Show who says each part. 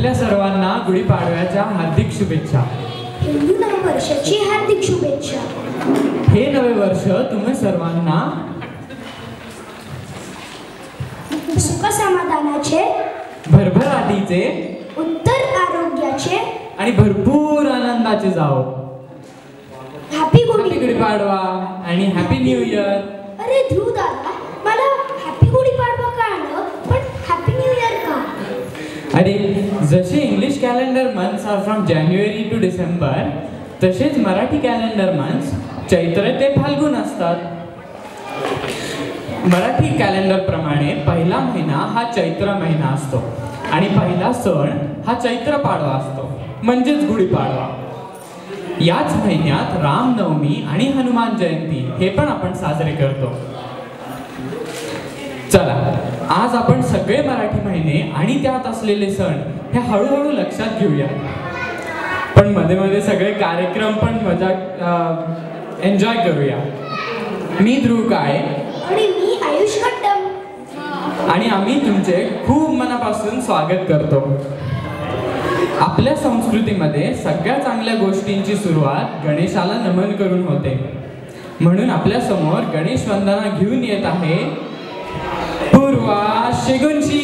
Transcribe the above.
Speaker 1: आपल्या सर्वांना गुढीपाडव्याच्या हार्दिक शुभेच्छा.
Speaker 2: हिंदू नववर्षाची हार्दिक शुभेच्छा.
Speaker 1: हे नवे वर्ष तुम्ही सर्वांना
Speaker 2: सुख समाधानाचे,
Speaker 1: भरभराटीचे,
Speaker 2: उत्तर आरोग्याचे
Speaker 1: आणि भरपूर आनंदाचे जाओ.
Speaker 2: हॅपी
Speaker 1: गुढीपाडवा आणि हॅपी न्यू इयर.
Speaker 2: अरे ध्रुव दादा, मला हॅपी गुढीपाडवा कळलं, पण हॅपी न्यू इयर का?
Speaker 1: अरे जसे English calendar months are from January to December, तसेच मराठी कॅलेंडर मंथ्स चैत्र ते फाल्गुन असतात. मराठी कॅलेंडर प्रमाणे पहिला महिना हा चैत्र महिना असतो आणि पहिला सण हा चैत्र पाडवा असतो, म्हणजेच गुढीपाडवा. याच महिन्यात रामनवमी आणि हनुमान जयंती हे पण आपण साजरे करतो. चला, आज आपण सगळे मराठी महिने आणि त्यात असलेले सण हे हळूहळू लक्षात घेऊया. पण मध्ये मध्ये सगळे कार्यक्रम पण मजा एन्जॉय करूया. मी ध्रुव काळे
Speaker 2: आणि मी आयुष कट्टम
Speaker 1: आणि आम्ही तुमचे खूप मनापासून स्वागत करतो. आपल्या संस्कृतीमध्ये सगळ्या चांगल्या गोष्टींची सुरुवात गणेशाला नमन करून होते. म्हणून आपल्या समोर गणेश वंदना घेऊन येत आहे पूर्वा शेगुनशी.